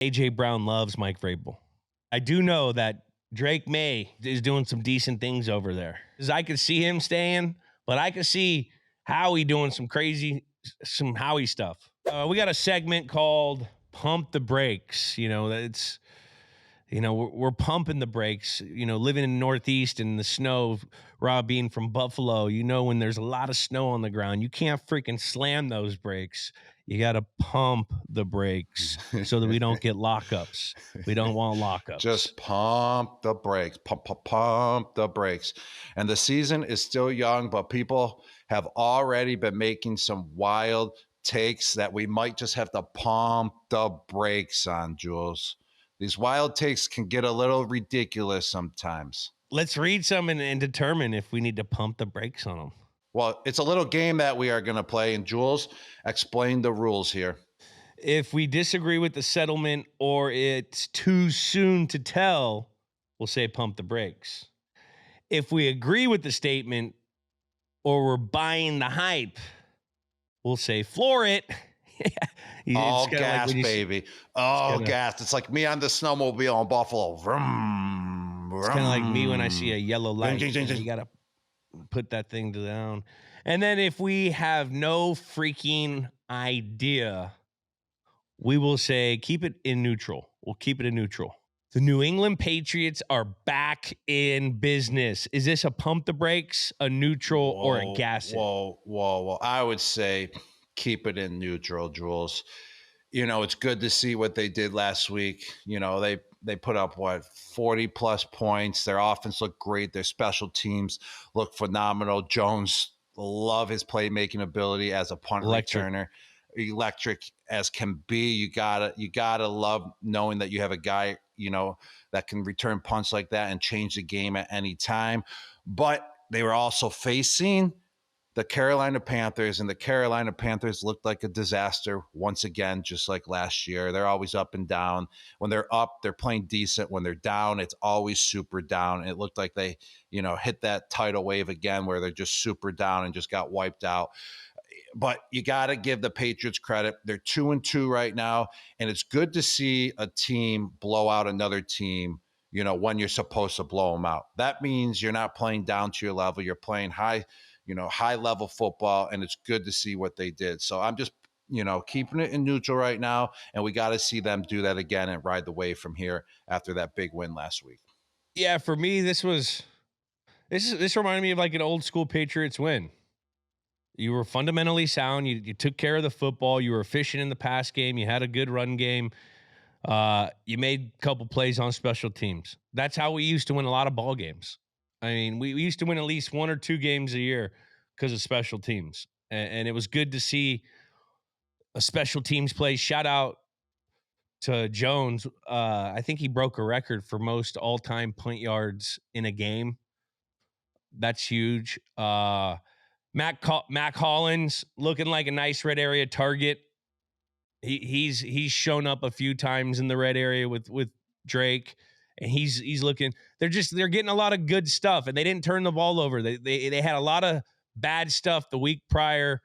A.J. Brown loves Mike Vrabel. I do know that Drake May is doing some decent things over there. Because I could see him staying, but I could see Howie doing some Howie stuff. We got a segment called Pump the Brakes. We're pumping the brakes. Living in the Northeast in the snow, Rob being from Buffalo, when there's a lot of snow on the ground, you can't freaking slam those brakes. You got to pump the brakes so that we don't get lockups. We don't want lockups. Just pump the brakes, pump the brakes. And the season is still young, but people have already been making some wild takes that we might just have to pump the brakes on, Jules. These wild takes can get a little ridiculous sometimes. Let's read some and determine if we need to pump the brakes on them. Well, it's a little game that we are going to play, and Jules, explain the rules here. If we disagree with the settlement or it's too soon to tell, we'll say pump the brakes. If we agree with the statement or we're buying the hype, we'll say floor it. All gas, baby. Gas. It's like me on the snowmobile in Buffalo. Vroom, vroom. It's kind of like me when I see a yellow light. You got to put that thing down. And then if we have no freaking idea, we will say keep it in neutral. We'll keep it in neutral. The New England Patriots are back in business. Is this a pump the brakes, a neutral, or a gas it? Whoa. I would say keep it in neutral, Jules. It's good to see what they did last week. They put up, 40-plus points. Their offense looked great. Their special teams look phenomenal. Jones, love his playmaking ability as a punt returner. Electric as can be. You gotta love knowing that you have a guy, that can return punts like that and change the game at any time. But they were also facing the Carolina Panthers, and the Carolina Panthers looked like a disaster once again, just like last year. They're always up and down. When they're up, they're playing decent. When they're down, it's always super down. It looked like they, hit that tidal wave again where they're just super down and just got wiped out. But you got to give the Patriots credit. They're 2-2 right now, and it's good to see a team blow out another team, when you're supposed to blow them out. That means you're not playing down to your level. You're playing high-level football, and it's good to see what they did. So I'm just, keeping it in neutral right now, and we got to see them do that again and ride the wave from here after that big win last week. Yeah, for me, this reminded me of like an old school Patriots win. You were fundamentally sound. You took care of the football. You were efficient in the pass game. You had a good run game. You made a couple plays on special teams. That's how we used to win a lot of ball games. I mean, we used to win at least 1 or 2 games a year because of special teams. And it was good to see a special teams play. Shout out to Jones. I think he broke a record for most all-time punt yards in a game. That's huge. Mac Hollins looking like a nice red area target. He's shown up a few times in the red area with Drake, and he's looking. They're getting a lot of good stuff, and they didn't turn the ball over. They had a lot of bad stuff the week prior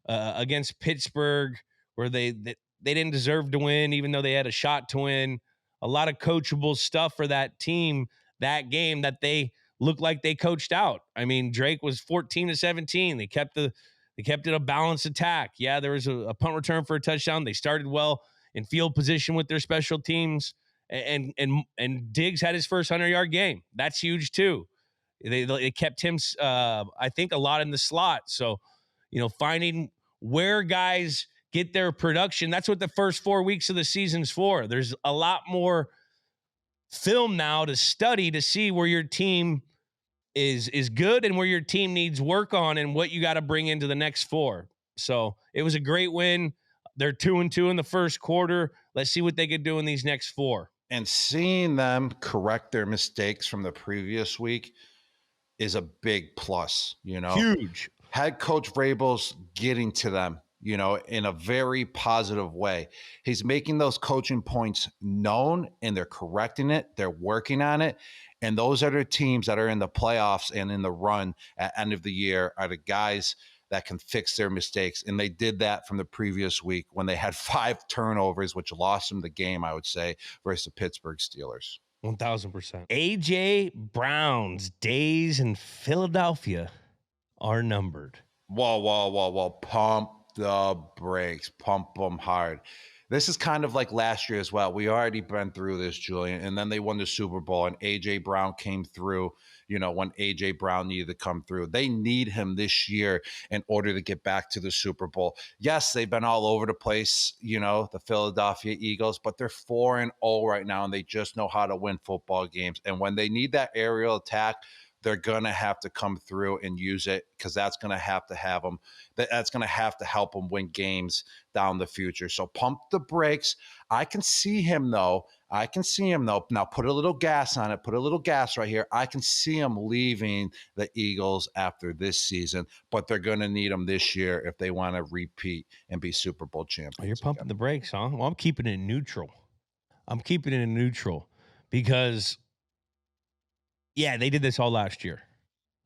against Pittsburgh, where they didn't deserve to win, even though they had a shot to win. A lot of coachable stuff for that team that game that they looked like they coached out. I mean, Drake was 14-17. They kept it a balanced attack. Yeah, there was a punt return for a touchdown. They started well in field position with their special teams, and Diggs had his first 100-yard game. That's huge too. They kept him, I think, a lot in the slot. So, finding where guys get their production. That's what the first 4 weeks of the season's for. There's a lot more film now to study to see where your team is good and where your team needs work on and what you got to bring into the next 4. So it was a great win. They're 2-2 in the first quarter. Let's see what they could do in these next 4. And seeing them correct their mistakes from the previous week is a big plus, Huge. Head coach Vrabel's getting to them, in a very positive way. He's making those coaching points known, and they're correcting it. They're working on it. And those are the teams that are in the playoffs and in the run at end of the year are the guys that can fix their mistakes. And they did that from the previous week when they had 5 turnovers, which lost them the game, I would say, versus the Pittsburgh Steelers. 1,000%. A.J. Brown's days in Philadelphia are numbered. Whoa. Pump the brakes. Pump them hard. This is kind of like last year as well. We already been through this, Julian. And then they won the Super Bowl, and A.J. Brown came through, when A.J. Brown needed to come through. They need him this year in order to get back to the Super Bowl. Yes, they've been all over the place, the Philadelphia Eagles, but they're 4-0 right now, and they just know how to win football games. And when they need that aerial attack, they're going to have to come through and use it, because that's going to have them. That's going to have to help them win games down the future. So pump the brakes. I can see him, though. Now put a little gas on it. Put a little gas right here. I can see him leaving the Eagles after this season, but they're going to need him this year if they want to repeat and be Super Bowl champions. Oh, you're pumping the brakes, huh? Well, I'm keeping it neutral. Because – yeah, they did this all last year,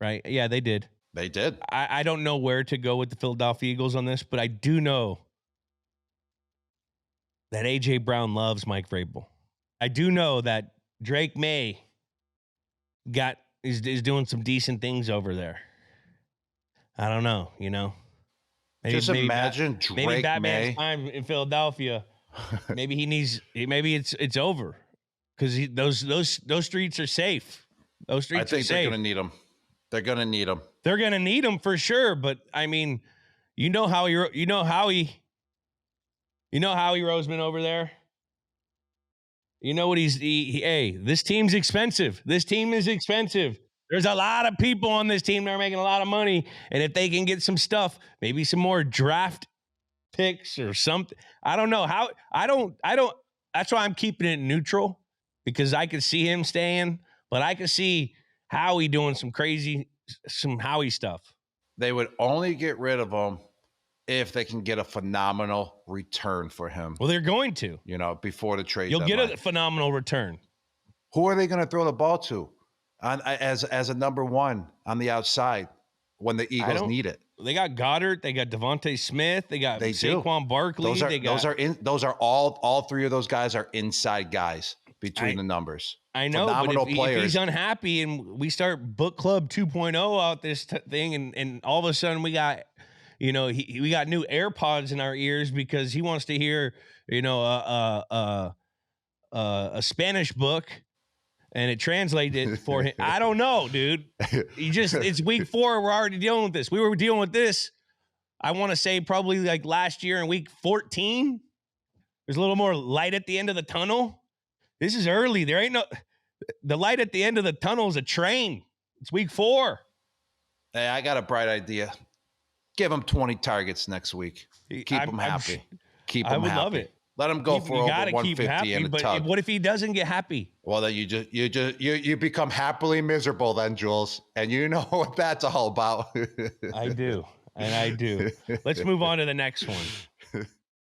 right? Yeah, they did. They did. I don't know where to go with the Philadelphia Eagles on this, but I do know that A.J. Brown loves Mike Vrabel. I do know that Drake May is doing some decent things over there. I don't know, Just imagine Drake maybe Batman's May. Time in Philadelphia. Maybe it's over, because those streets are safe. Those streets I think are safe. they're going to need him. They're going to need him. They're going to need him for sure. But I mean, Howie Roseman over there. You know what hey, this team's expensive. This team is expensive. There's a lot of people on this team that are making a lot of money. And if they can get some stuff, maybe some more draft picks or something. I don't know how. I don't. That's why I'm keeping it neutral, because I could see him staying. But I can see Howie doing some Howie stuff. They would only get rid of him if they can get a phenomenal return for him. Well, they're going to. Before the trade You'll deadline. get a phenomenal return. Who are they going to throw the ball to as a number one on the outside when the Eagles need it? They got Goddard. They got Devontae Smith. They got Saquon Barkley. Those are all 3 of those guys are inside guys between the numbers. I know, phenomenal but if players. He's unhappy and we start book club 2.0 out this thing, and all of a sudden we got, we got new AirPods in our ears because he wants to hear, a Spanish book, and it translated for him. I don't know, dude. It's week 4. We're already dealing with this. We were dealing with this, I want to say, probably like last year in week 14. There's a little more light at the end of the tunnel. This is early. There ain't the light at the end of the tunnel is a train. It's week 4. Hey, I got a bright idea. Give him 20 targets next week. Keep him happy. I would love it. Let him go for over 150 in the tug. What if he doesn't get happy? Well, then you become happily miserable then, Jules. And you know what that's all about. I do. Let's move on to the next one.